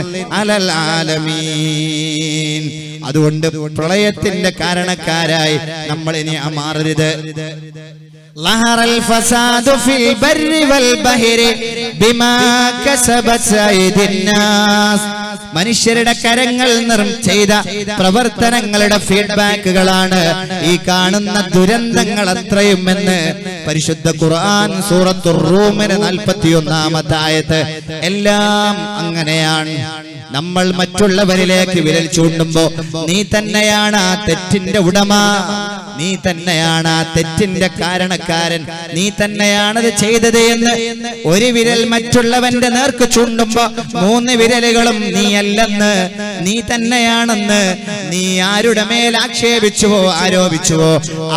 അലൽ ആലമീൻ. അതുകൊണ്ട് പ്രളയത്തിന്റെ കാരണക്കാരായി നമ്മൾ ഇനി മാറരുത്. ظهر الفساد في البر والبحر بما كسبت أيدي الناس. മനുഷ്യരുടെ കരങ്ങൾ ചെയ്ത പ്രവർത്തനങ്ങളുടെ ഫീഡ്ബാക്കുകളാണ് ഈ കാണുന്ന ദുരന്തങ്ങൾ അത്രയും എന്ന് പരിശുദ്ധ ഖുർആൻ സൂറത്തുർ റൂമിന്റെ 41-ാമത്തെ ആയത്ത്. എല്ലാം അങ്ങനെയാണ്. നമ്മൾ മറ്റുള്ളവരിലേക്ക് വിരൽ ചൂണ്ടുമ്പോ നീ തന്നെയാണ് ആ തെറ്റിന്റെ ഉടമ, നീ തന്നെയാണ് ആ തെറ്റിന്റെ കാരണക്കാരൻ, നീ തന്നെയാണത് ചെയ്തത് എന്ന് ഒരു വിരൽ മറ്റുള്ളവന്റെ നേർക്ക് ചൂണ്ടുമ്പോ 3 വിരലുകളും നീയല്ലെന്ന്, നീ തന്നെയാണെന്ന് നീ ആരുടെ മേൽ ആക്ഷേപിച്ചുവോ ആരോപിച്ചുവോ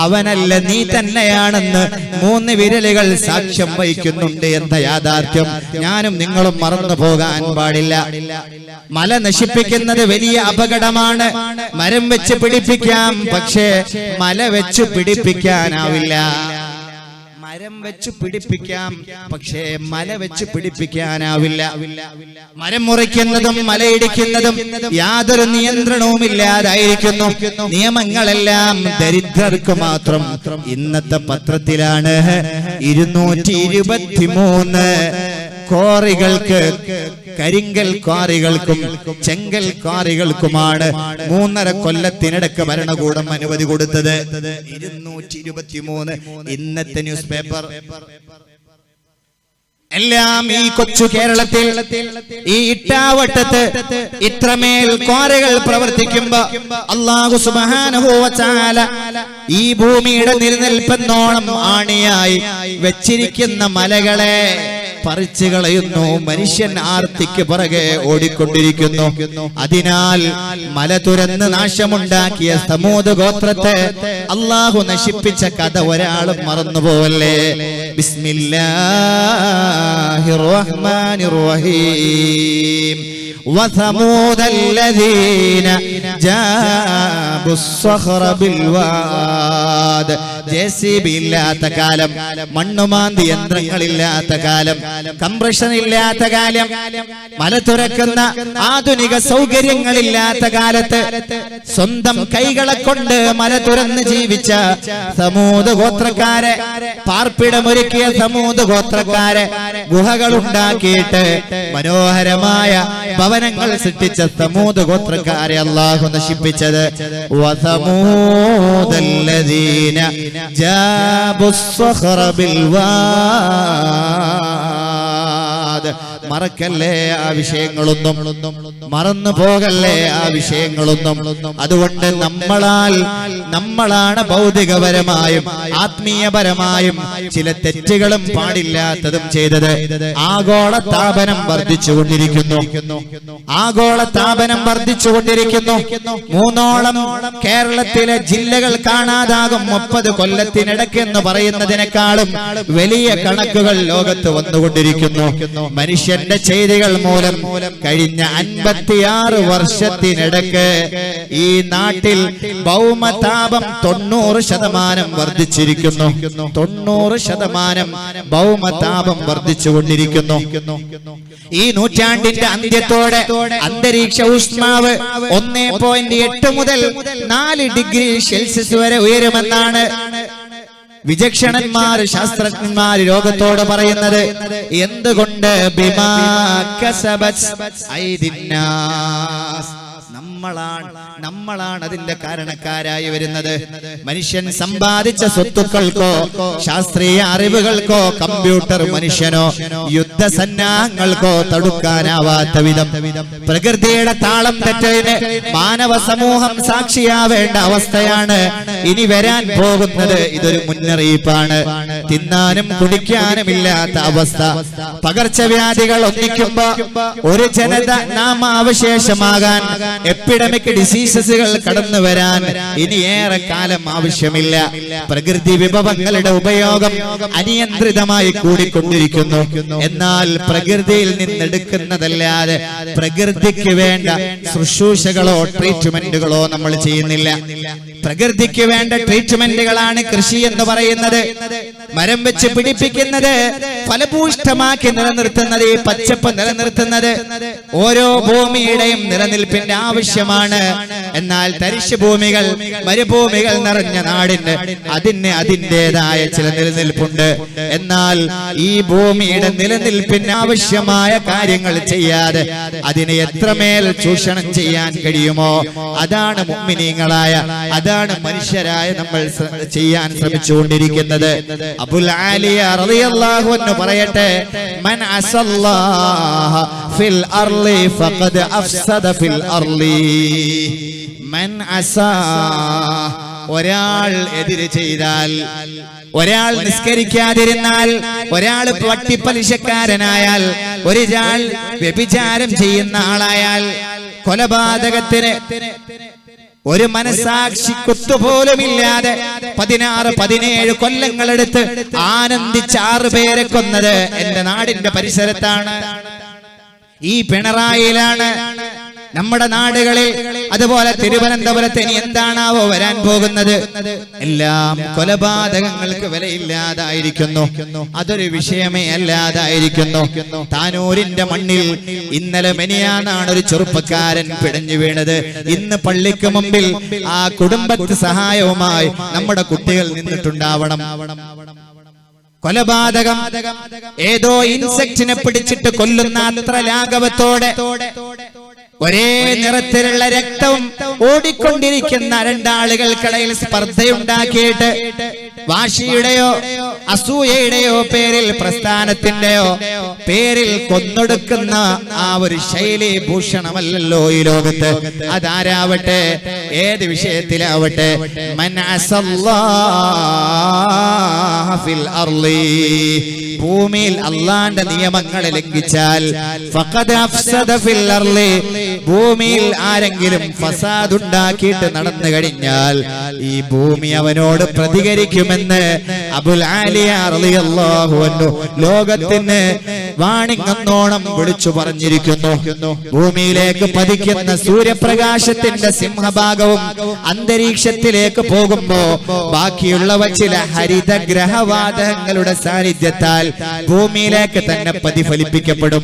അവനല്ല, നീ തന്നെയാണെന്ന് 3 വിരലുകൾ സാക്ഷ്യം വഹിക്കുന്നുണ്ട് എന്ന യാഥാർത്ഥ്യം ഞാനും നിങ്ങളും മറന്നു പോകാൻ പാടില്ല. മല നശിപ്പിക്കുന്നത് വലിയ അപകടമാണ്. മരം വെച്ച് പിടിപ്പിക്കാം, പക്ഷേ മല വെച്ച് പിടിപ്പിക്കാനാവില്ല. മരം വെച്ച് പിടിപ്പിക്കാം, പക്ഷേ മല വെച്ച് പിടിപ്പിക്കാനാവില്ല. മരം മുറിക്കുന്നതും മലയിടിക്കുന്നതും യാതൊരു നിയന്ത്രണവും ഇല്ലാതായിരിക്കുന്നു. നിയമങ്ങളെല്ലാം ദരിദ്രർക്ക് മാത്രം. ഇന്നത്തെ പത്രത്തിലാണ് 223 ക്വാറികൾക്ക്, കരിങ്കൽ ക്വാറികൾക്കും ചെങ്കൽ ക്വാറികൾക്കുമാണ് 3.5 കൊല്ലത്തിനിടക്ക് ഭരണകൂടം അനുമതി കൊടുത്തത്. 223 ഇന്നത്തെ ന്യൂസ് പേപ്പർ. എല്ലാം ഈ കൊച്ചു കേരളത്തിൽ, ഈ ഇട്ടാവട്ടത്ത് ഇത്രമേൽ ക്വാറികൾ പ്രവർത്തിക്കുമ്പോ അല്ലാഹു സുബ്ഹാനഹു വ തആല ഈ ഭൂമിയുടെ നിലനിൽപ്പെന്നോണം ആണിയായി വെച്ചിരിക്കുന്ന മലകളെ പറിച്ചു കളയുന്നു. മനുഷ്യൻ ആർത്തിക്ക് പുറകെ ഓടിക്കൊണ്ടിരിക്കുന്നു. അതിനാൽ മല തുരന്ന് നാശമുണ്ടാക്കിയ സമൂദ് ഗോത്രത്തെ അല്ലാഹു നശിപ്പിച്ച കഥ ഒരാളും മറന്നുപോവല്ലേ. ബിസ്മില്ലാഹിർ റഹ്മാനിർ റഹീം. وثمود الذين جابوا الصخر بالواد. JCB ഇല്ലാത്ത കാലം, മണ്ണുമാന്തി യന്ത്രങ്ങളില്ലാത്ത കാലം, കംപ്രഷൻ ഇല്ലാത്ത കാലം, മല തുറക്കുന്ന ആധുനിക സൗകര്യങ്ങളില്ലാത്ത കാലത്ത് സ്വന്തം കൈകളെ കൊണ്ട് മല തുറന്ന് ജീവിച്ച സമൂദ് ഗോത്രക്കാരെ, പാർപ്പിടമൊരുക്കിയ സമൂദ് ഗോത്രക്കാരെ ഗുഹകൾ ഉണ്ടാക്കിയിട്ട് മനോഹരമായ ഭവനങ്ങൾ സൃഷ്ടിച്ച സമൂദ് ഗോത്രക്കാരെ അല്ലാഹു നശിപ്പിച്ചത്. വസമൂദല്ലദീന ജാബുസ്സഖറ ബിൽവാദ്. മറക്കല്ലേ ആ വിഷയങ്ങളൊന്നും, മറന്നു പോകല്ലേ ആ വിഷയങ്ങളൊന്നും. അതുകൊണ്ട് നമ്മളാൽ നമ്മളാണ് ഭൗതികപരമായും ആത്മീയപരമായും ചില തെറ്റുകളും പാടില്ലാത്തതും ചെയ്തത്. ആഗോളതാപനം വർദ്ധിച്ചുകൊണ്ടിരിക്കുന്നു. ആഗോളതാപനം വർദ്ധിച്ചുകൊണ്ടിരിക്കുന്നു. 3ഓളം കേരളത്തിലെ ജില്ലകൾ കാണാതാകും 30 കൊല്ലത്തിനിടയ്ക്ക് എന്ന് പറയുന്നതിനേക്കാളും വലിയ കണക്കുകൾ ലോകത്ത് വന്നുകൊണ്ടിരിക്കുന്നു. മനുഷ്യന്റെ ചെയ്തികൾ മൂലം കഴിഞ്ഞ 56 വർഷത്തിനിടയ്ക്ക് ഈ നാട്ടിൽ ഭൗമതാപം 90% വർദ്ധിച്ചിരിക്കുന്നു. 90% ഭൗമതാപം വർദ്ധിച്ചുകൊണ്ടിരിക്കുന്നു. ഈ നൂറ്റാണ്ടിന്റെ അന്ത്യത്തോടെ അന്തരീക്ഷ ഊഷ്മാവ് 1.8 മുതൽ 4 ഡിഗ്രി സെൽഷ്യസ് വരെ ഉയരുമെന്നാണ് വിചക്ഷണന്മാർ, ശാസ്ത്രജ്ഞന്മാർ ലോകത്തോട് പറയുന്നത്. എന്തുകൊണ്ട്? ബിമാ കസബത് ഐദിന്നാസ്. നമ്മളാണ് അതിന്റെ കാരണക്കാരായി വരുന്നത്. മനുഷ്യൻ സമ്പാദിച്ച സ്വത്തുക്കൾക്കോ ശാസ്ത്രീയ അറിവുകൾക്കോ കമ്പ്യൂട്ടർ മനുഷ്യനോ യുദ്ധസന്നാഹങ്ങൾക്കോ തടുക്കാനാവാത്ത വിധം പ്രകൃതിയുടെ താളം തെറ്റലിന് മാനവ സമൂഹം സാക്ഷിയാവേണ്ട അവസ്ഥയാണ് ഇനി വരാൻ പോകുന്നത്. ഇതൊരു മുന്നറിയിപ്പാണ്. തിന്നാനും കുടിക്കാനും ഇല്ലാത്ത അവസ്ഥ, പകർച്ചവ്യാധികൾ ഒന്നിക്കുമ്പോ ഒരു ജനത നാമാവശേഷമാകാൻ, എപ്പിഡമിക് ഡിസീസസുകൾ കടന്നു വരാൻ ഇനി ഏറെ കാലം ആവശ്യമില്ല. പ്രകൃതി വിഭവങ്ങളുടെ ഉപയോഗം അനിയന്ത്രിതമായി കൂടിക്കൊണ്ടിരിക്കുന്നു. എന്നാൽ പ്രകൃതിയിൽ നിന്നെടുക്കുന്നതല്ലാതെ പ്രകൃതിക്ക് വേണ്ട ശുശ്രൂഷകളോ ട്രീറ്റ്മെന്റുകളോ നമ്മൾ ചെയ്യുന്നില്ല. പ്രകൃതിക്ക് വേണ്ട ട്രീറ്റ്മെന്റുകളാണ് കൃഷി എന്ന് പറയുന്നത്. മരം വെച്ച് പിടിപ്പിക്കുന്നത്, ഫലഭൂയിഷ്ഠമാക്കി നിലനിർത്തുന്നത്, ഈ പച്ചപ്പ് നിലനിർത്തുന്നത് ഓരോ ഭൂമിയുടെയും നിലനിൽപ്പിന്റെ ആവശ്യമാണ്. എന്നാൽ തരിശ് ഭൂമികൾ, മരുഭൂമികൾ നിറഞ്ഞ നാടിന് അതിന് അതിൻ്റെതായ ചില നിലനിൽപ്പുണ്ട്. എന്നാൽ ഈ ഭൂമിയുടെ നിലനിൽപ്പിന് ആവശ്യമായ കാര്യങ്ങൾ ചെയ്യാതെ അതിനെ എത്രമേൽ ചൂഷണം ചെയ്യാൻ കഴിയുമോ അതാണ് മുഅ്മിനീങ്ങളായ, അതാണ് മനുഷ്യരായ നമ്മൾ ചെയ്യാൻ ശ്രമിച്ചുകൊണ്ടിരിക്കുന്നത്. അബുൽ ആലിയ റളിയല്ലാഹു അൻഹു പറയട്ടെ, മൻ അസല്ലാഹ ഫിൽ അർളി ഫഖദ് അഫ്സദ ഫിൽ അർളി. മൻ അസാ, ഒരാൾ എതിര് ചെയ്താൽ, ഒരാൾ നിസ്കരിക്കാതിരുന്നാൽ, ഒരാൾ വട്ടിപ്പലിശക്കാരനായാൽ, ഒരാൾ വ്യഭിചാരം ചെയ്യുന്ന ആളായാൽ, കൊലപാതകത്തിന് ഒരു മനസാക്ഷി കുത്തുപോലുമില്ലാതെ 16-17 കൊല്ലങ്ങളെടുത്ത് ആനന്ദിച്ച് 6 പേരെ കൊന്നത് എന്റെ നാടിന്റെ പരിസരത്താണ്, ഈ പിണറായിയിലാണ്. നമ്മുടെ നാടുകളിൽ, അതുപോലെ തിരുവനന്തപുരത്ത് ഇനി എന്താണാവോ വരാൻ പോകുന്നത്? എല്ലാം കൊലപാതകങ്ങൾക്ക് വിലയില്ലാതായിരിക്കുന്നു. അതൊരു വിഷയമേ അല്ലാതായിരിക്കുന്നു. താനൂരിന്റെ മണ്ണിൽ ഇന്നലെ മെനിയാന്നാണ് ഒരു ചെറുപ്പക്കാരൻ പിടഞ്ഞു വീണത്. ഇന്ന് പള്ളിക്ക് മുമ്പിൽ ആ കുടുംബത്തിന് സഹായവുമായി നമ്മുടെ കുട്ടികൾ നിന്നിട്ടുണ്ടാവണം. കൊലപാതകം, ഏതോ ഇൻസെക്റ്റിനെ പിടിച്ചിട്ട് കൊല്ലുന്ന അത്ര ലാഘവത്തോടെ ഒരേ നിറത്തിലുള്ള രക്തവും ഓടിക്കൊണ്ടിരിക്കുന്ന 2 ആളുകൾക്കിടയിൽ സ്പർദ്ധയുണ്ടാക്കിയിട്ട് വാശിയുടെയോ അസൂയയുടെയോ പേരിൽ, പ്രസ്ഥാനത്തിന്റെയോ പേരിൽ കൊന്നൊടുക്കുന്ന ആ ഒരു ശൈലി ഭൂഷണമല്ലല്ലോ ഈ ലോകത്ത്. അതാരാവട്ടെ, ഏത് വിഷയത്തിലാവട്ടെ, മൻ അസല്ലാഹ ഫിൽ അർളി, ഭൂമിയിൽ അല്ലാഹുവിന്റെ നിയമങ്ങളെ ലംഘിച്ചാൽ, ഫഖദ് അഫ്സദ ഫിൽ അർളി, ഭൂമിയിൽ ആരെങ്കിലും ഫസാദ് ഉണ്ടാക്കിയിട്ട് നടന്നു കഴിഞ്ഞാൽ ഈ ഭൂമി അവനോട് പ്രതികരിക്കുമെന്ന് അബുൽ ആലിയ റളിയല്ലാഹു അൻഹു ലോകത്തിന് വാണിങ്ങന്നോണം വിളിച്ചു പറഞ്ഞിരിക്കുന്നു. ഭൂമിയിലേക്ക് പതിക്കുന്ന സൂര്യപ്രകാശത്തിന്റെ സിംഹഭാഗവും അന്തരീക്ഷത്തിലേക്ക് പോകുമ്പോ ബാക്കിയുള്ളവ ചില ഹരിതഗ്രഹവാതകങ്ങളുടെ സാന്നിധ്യത്താൽ ഭൂമിയിലേക്ക് തന്നെ പ്രതിഫലിപ്പിക്കപ്പെടും.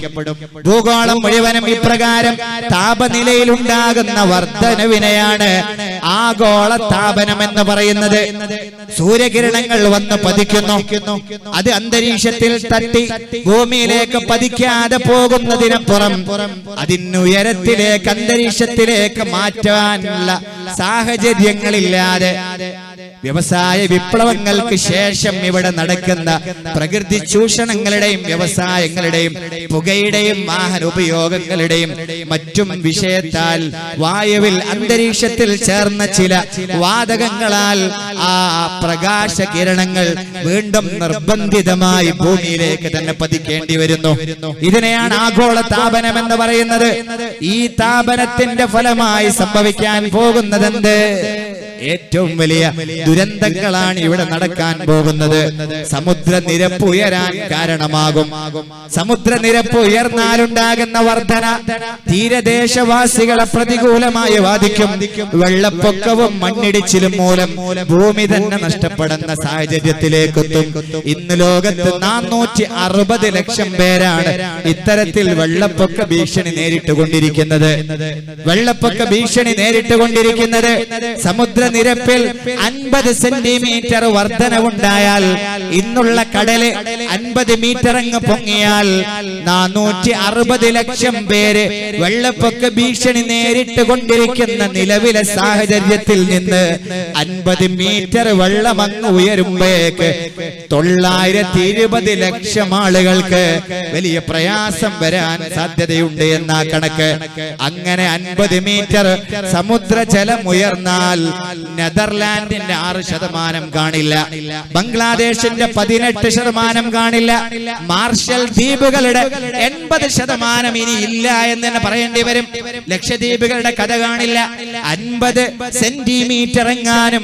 ഭൂഗോളം മുഴുവനും ഇപ്രകാരം താപനിലയിൽ ഉണ്ടാകുന്ന വർധനവിനെയാണ് ആഗോള താപനം എന്ന് പറയുന്നത്. സൂര്യകിരണങ്ങൾ വന്ന് പതിക്കുന്നു, അത് അന്തരീക്ഷത്തിൽ തട്ടി ഭൂമിയിലേക്ക് പതിക്കാതെ പോകുന്നതിനപ്പുറം അതിനുയരത്തിലേക്ക്, അന്തരീക്ഷത്തിലേക്ക് മാറ്റാനുള്ള സാഹചര്യങ്ങളില്ലാതെ വ്യവസായ വിപ്ലവങ്ങൾക്ക് ശേഷം ഇവിടെ നടക്കുന്ന പ്രകൃതി ചൂഷണങ്ങളുടെയും വ്യവസായങ്ങളുടെയും പുകയുടെയും വാഹന ഉപയോഗങ്ങളുടെയും മറ്റും വിഷയത്താൽ വായുവിൽ അന്തരീക്ഷത്തിൽ ചേർന്ന ചില വാതകങ്ങളാൽ ആ പ്രകാശ കിരണങ്ങൾ വീണ്ടും നിർബന്ധിതമായി ഭൂമിയിലേക്ക് തന്നെ പതിക്കേണ്ടി വരുന്നു. ഇതിനെയാണ് ആഗോള താപനം എന്ന് പറയുന്നത്. ഈ താപനത്തിന്റെ ഫലമായി സംഭവിക്കാൻ പോകുന്നതെന്ത്? ഏറ്റവും വലിയ ദുരന്തങ്ങളാണ് ഇവിടെ നടക്കാൻ പോകുന്നത്. സമുദ്രനിരപ്പ് ഉയരാൻ കാരണമാകും. സമുദ്രനിരപ്പ് ഉയർന്നാലുണ്ടാകുന്ന വർധന തീരദേശവാസികളെ പ്രതികൂലമായി ബാധിക്കും. വെള്ളപ്പൊക്കവും മണ്ണിടിച്ചിലും മൂലം ഭൂമി തന്നെ നഷ്ടപ്പെടുന്ന സാഹചര്യത്തിലേക്കെത്തും. ഇന്ന് ലോകത്ത് 460 ലക്ഷം പേരാണ് ഇത്തരത്തിൽ വെള്ളപ്പൊക്ക ഭീഷണി നേരിട്ടുകൊണ്ടിരിക്കുന്നത്. വെള്ളപ്പൊക്ക ഭീഷണി നേരിട്ടുകൊണ്ടിരിക്കുന്നത് സമുദ്രനിരപ്പിൽ 50 സെന്റിമീറ്റർ വർധനവുണ്ടായാൽ, ഇന്നുള്ള കടല് 50 മീറ്റർ അങ്ങ് പൊങ്ങിയാൽ 460 ലക്ഷം പേര് വെള്ളപ്പൊക്ക ഭീഷണി നേരിട്ടുകൊണ്ടിരിക്കുന്ന നിലവിലെ സാഹചര്യത്തിൽ നിന്ന് 50 മീറ്റർ വെള്ളം അങ്ങ് ഉയരുമ്പോഴേക്ക് 920 ലക്ഷം ആളുകൾക്ക് വലിയ പ്രയാസം വരാൻ സാധ്യതയുണ്ട് എന്നാ കണക്ക്. അങ്ങനെ 50 മീറ്റർ സമുദ്രജലം ഉയർന്നാൽ നെതർലാൻഡിന്റെ 6% കാണില്ല, ബംഗ്ലാദേശിന്റെ 18% കാണില്ല, മാർഷൽ ദ്വീപുകളുടെ 80% ഇനി ഇല്ല എന്ന് തന്നെ പറയേണ്ടി വരും. ലക്ഷദ്വീപുകളുടെ കഥ കാണില്ല. 50 സെന്റിമീറ്റർ എങ്ങാനും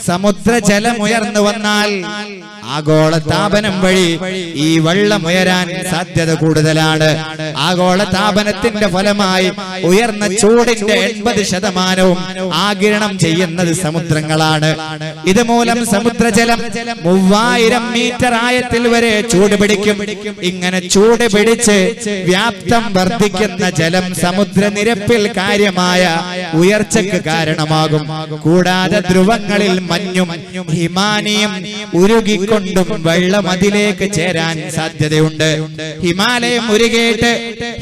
സമുദ്രജലം ഉയർന്നു വന്നാൽ ആഗോള താപനം വഴി ഈ വെള്ളം ഉയരാൻ സാധ്യത കൂടുതലാണ്. ആഗോള താപനത്തിന്റെ ഫലമായി ഉയർന്ന ചൂടിന്റെ 80% ആഗിരണം ചെയ്യുന്നത് സമുദ്രങ്ങളാണ്. ഇതുമൂലം സമുദ്രജലം 3000 മീറ്റർ ആഴത്തിൽ വരെ ചൂട് പിടിക്കും. ഇങ്ങനെ ചൂട് പിടിച്ച് വ്യാപ്തം വർദ്ധിക്കുന്ന ജലം സമുദ്രനിരപ്പിൽ കാര്യമായ ഉയർച്ചയ്ക്ക് കാരണമാകും. കൂടാതെ ധ്രുവങ്ങളിൽ മഞ്ഞും ഹിമാനിയും ഉരുകിക്കൊണ്ടും വെള്ളം അതിലേക്ക് ചേരാൻ സാധ്യതയുണ്ട്. ഹിമാലയം ഉരുകിയിട്ട്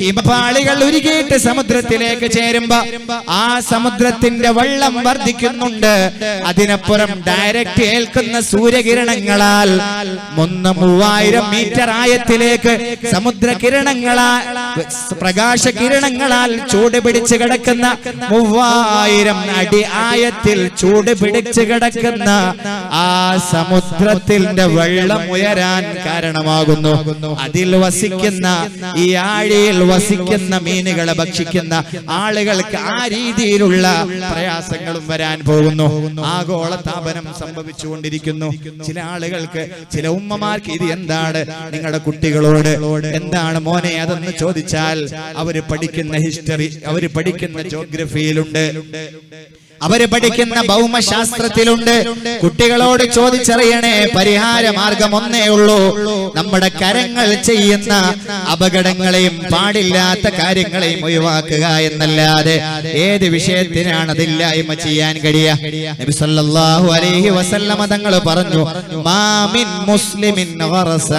ഹിമപാളികൾ ഉരുകിയിട്ട് സമുദ്രത്തിലേക്ക് ചേരുമ്പോ ആ സമുദ്രത്തിന്റെ വെള്ളം വർദ്ധിക്കുന്നുണ്ട്. അതിനപ്പുറം ഡയറക്റ്റ് ഏൽക്കുന്ന സൂര്യകിരണങ്ങളാൽ 3000 മീറ്റർ ആഴത്തിലേക്ക് സമുദ്രകിരണങ്ങളാൽ പ്രകാശകിരണങ്ങളാൽ ചൂട് പിടിച്ച് കിടക്കുന്ന 3000 അടി ആഴത്തിൽ ചൂട് പിടിച്ച് കിടക്കുന്ന ആ സമുദ്രത്തിന്റെ വെള്ളം ഉയരാൻ കാരണമാകുന്നു. അതിൽ വസിക്കുന്ന ഈ ആഴിയിൽ വസിക്കുന്ന മീനുകളെ ഭക്ഷിക്കുന്ന ആളുകൾക്ക് ആ രീതിയിലുള്ള പ്രയാസങ്ങളും വരാൻ പോകുന്നു. ആഗോള താപനം സംഭവിച്ചുകൊണ്ടിരിക്കുന്നു. ചില ആളുകൾക്ക്, ചില ഉമ്മമാർക്ക് ഇത് എന്താണ്, നിങ്ങളുടെ കുട്ടികളോട് എന്താണ് മോനെ അതെന്ന് ചോദിച്ചാൽ അവര് പഠിക്കുന്ന ഹിസ്റ്ററി, അവര് പഠിക്കുന്ന ജോഗ്രഫിയിലുണ്ട്, അവര് പഠിക്കുന്ന ഭൗമശാസ്ത്രത്തിലുണ്ട്. കുട്ടികളോട് ചോദിച്ചറിയണേ. പരിഹാര മാർഗം ഒന്നേ ഉള്ളൂ. നമ്മുടെ കരങ്ങൾ ചെയ്യുന്ന അപകടങ്ങളെയും പാടില്ലാത്ത കാര്യങ്ങളെയും ഒഴിവാക്കുക എന്നല്ലാതെ ഏത് വിഷയത്തിനാണ് അതില്ലായ്മ ചെയ്യാൻ കഴിയുക? നബി സല്ലല്ലാഹു അലൈഹി വസല്ലമ തങ്ങൾ പറഞ്ഞു, മാമിൻ മുസ്ലിമിൻ ഗറസ,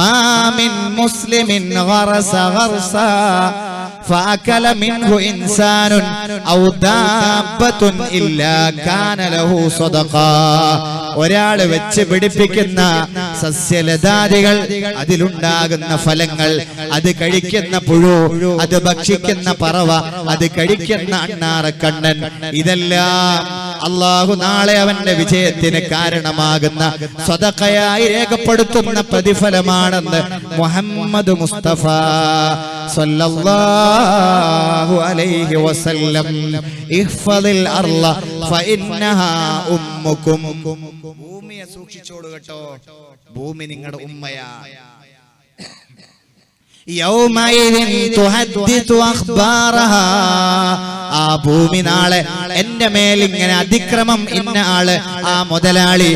മാമിൻ മുസ്ലിമിൻ ഗറസ ഗർസ فأكل منه إنسان أو دابة إلا كان له صدقة. ഒരാൾ വെച്ച് പിടിപ്പിക്കുന്ന സസ്യലതാദികൾ, അതിലുണ്ടാകുന്ന ഫലങ്ങൾ, അത് കഴിക്കുന്ന പുഴു, അത് ഭക്ഷിക്കുന്ന പറവ, അത് കഴിക്കുന്ന അണ്ണാറക്കണ്ണൻ, ഇതെല്ലാം അല്ലാഹു നാളെ അവന്റെ വിജയത്തിന് കാരണമാകുന്ന സദഖയായി രേഖപ്പെടുത്തുന്ന പ്രതിഫലമാണെന്ന് മുഹമ്മദ് മുസ്തഫ സല്ലല്ലാഹു അലൈഹി വസല്ലം. ഇഹ്ഫദിൽ അർള ഫഇന്നഹാ ഉമ്മുകും. ഭൂമിയെ സൂക്ഷിച്ചോളൂ കേട്ടോ, ഭൂമി നിങ്ങളുടെ ഉമ്മയാ. യൗമഇദിൻ തുഹദ്ദിതു അഖ്ബാറഹാ. ആ ഭൂമി നാളെ എന്റെ മേൽ ഇങ്ങനെ അതിക്രമം, ഇന്ന ആള്, ആ മുതലാളി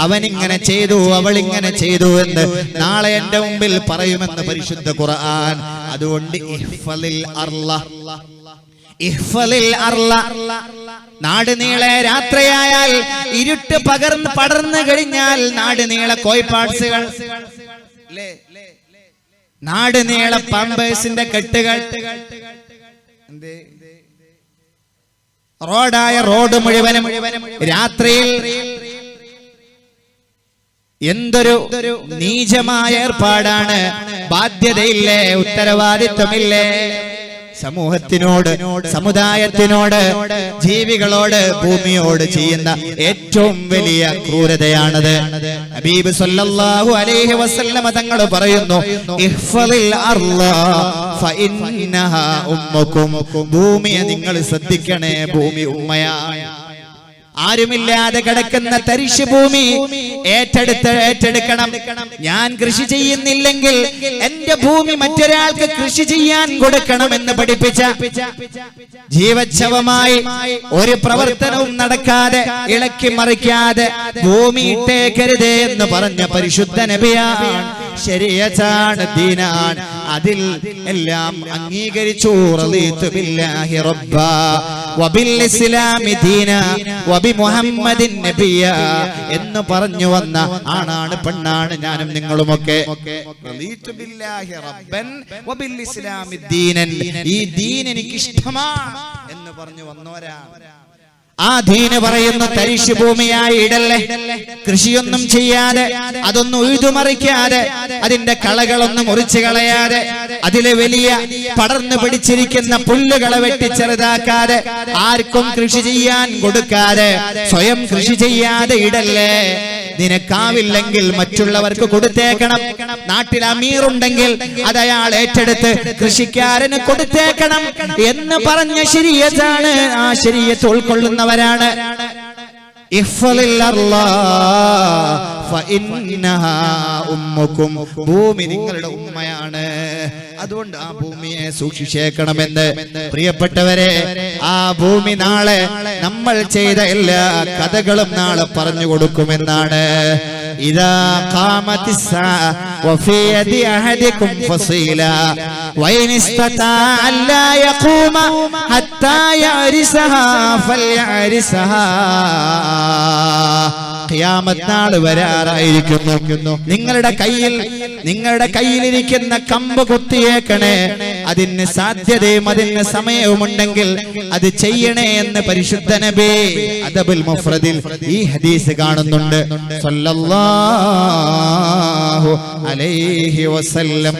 അവനിങ്ങനെ ചെയ്തു, അവളിങ്ങനെ ചെയ്തു എന്ന് നാളെ എന്റെ മുമ്പിൽ പറയുമെന്ന് പരിശുദ്ധ ഖുർആൻ. അതുകൊണ്ട് ഇഹ്ഫദിൽ അർള, ഇഹ്ഫദിൽ അർള. നാട് നീളെ രാത്രിയായാൽ ഇരുട്ട് പടർന്നു കഴിഞ്ഞാൽ നാട് നീളെ കോയ്പാട്സുകൾ, നാട് നീളെ പമ്പേഴ്സിന്റെ കെട്ടുകൾ, റോഡ് മുഴുവനും രാത്രിയിൽ എന്തൊരു നീചമായ ഏർപ്പാടാണ്! ബാധ്യതയില്ലേ? ഉത്തരവാദിത്വമില്ലേ? സമൂഹത്തിനോട്, സമുദായത്തിനോട്, ജീവികളോട്, ഭൂമിയോട് ചെയ്യുന്ന ഏറ്റവും വലിയ ക്രൂരതയാണത്. ഹബീബ് സല്ലല്ലാഹു അലൈഹി വസല്ലമ തങ്ങൾ പറയുന്നു, ഇഹ്ഫളിൽ അർള ഫഇന്നഹാ ഉമ്മുകും. ഭൂമിയെ നിങ്ങൾ ശ്രദ്ധിക്കണേ, ഭൂമി ഉമ്മയാണ്. ആരുമില്ലാതെ കിടക്കുന്ന തരിശ് ഭൂമി ഏറ്റെടുക്കണം. ഞാൻ കൃഷി ചെയ്യുന്നില്ലെങ്കിൽ എന്റെ ഭൂമി മറ്റൊരാൾക്ക് കൃഷി ചെയ്യാൻ കൊടുക്കണമെന്ന് പഠിപ്പിച്ച, ജീവച്ഛവമായി ഒരു പ്രവർത്തനവും നടക്കാതെ ഇളക്കി മറിക്കാതെ ഭൂമി ഇട്ടേക്കരുതേ എന്ന് പറഞ്ഞ പരിശുദ്ധ നബിയാണ്, ശരീഅത്താണ്, ദീനാണ്. അതിൽ എല്ലാം അംഗീകരിച്ചു. റളീതു ബില്ലാഹി റബ്ബാ വബിൽ ഇസ്ലാമി ദീനാ വബിമുഹമ്മദിൻ നബിയ്യാ എന്ന് പറഞ്ഞു വന്ന ആണാണ്, പെണ്ണാണ് ഞാനും നിങ്ങളുമൊക്കെ. റളീതു ബില്ലാഹി റബ്ബൻ വബിൽ ഇസ്ലാമി ദീനൻ. ഈ ദീൻ എനിക്ക് ഇഷ്ടമാണ് എന്ന് പറഞ്ഞു വന്നവരാണ്. ആ ദീന് പറയുന്നു, തരിശു ഭൂമിയായി ഇടല്ലേ, കൃഷിയൊന്നും ചെയ്യാതെ, അതൊന്നും ഉഴുതുമറിക്കാതെ, അതിന്റെ കളകളൊന്നും മുറിച്ചു കളയാതെ, അതിലെ വലിയ പടർന്നു പിടിച്ചിരിക്കുന്ന പുല്ലുകളെ വെട്ടിച്ചെറുതാക്കാതെ, ആർക്കും കൃഷി ചെയ്യാൻ കൊടുക്കാതെ, സ്വയം കൃഷി ചെയ്യാതെ ഇടല്ലേ. നിനക്കാവില്ലെങ്കിൽ മറ്റുള്ളവർക്ക് കൊടുത്തേക്കണം. നാട്ടിൽ അമീറുണ്ടെങ്കിൽ അത് അയാൾ ഏറ്റെടുത്ത് കൃഷിക്കാരന് കൊടുത്തേക്കണം എന്ന് പറഞ്ഞ ശരീഅത്താണ്. ആ ശരീഅത്ത് ഉൾക്കൊള്ളുന്നവരാണ്. ഭൂമി നിങ്ങളുടെ ഉമ്മയാണ്. അതുകൊണ്ട് ആ ഭൂമിയെ സൂക്ഷിച്ചേക്കണമെന്ന്. പ്രിയപ്പെട്ടവരെ, ആ ഭൂമി നാളെ നമ്മൾ ചെയ്ത എല്ലാ കഥകളും നാളെ പറഞ്ഞു കൊടുക്കുമെന്നാണ്. ഇദാ ഖാമത്തിസ് സാഅ വഫീ യദി അഹദികും ഫസീലാ വഇൻ ഇസ്തതാ അല്ലാ യഖൂമ ഹത്താ യഅരിസഹാ ഫൽയഅരിസഹാ. ഖിയാമത്ത് നാൾ വരാറായിരിക്കുന്നു. നിങ്ങളുടെ കയ്യിലിരിക്കുന്ന കമ്പ് കുത്തിയേക്കണേ. അതിന് സാധ്യതയും അതിന് സമയവുമുണ്ടെങ്കിൽ അത് ചെയ്യണേ എന്ന് പരിശുദ്ധ നബി അദബുൽ മുഫ്രദിൽ ഈ ഹദീസ് കാണുന്നുണ്ട്. സല്ലല്ലാഹു അലൈഹി വസല്ലം.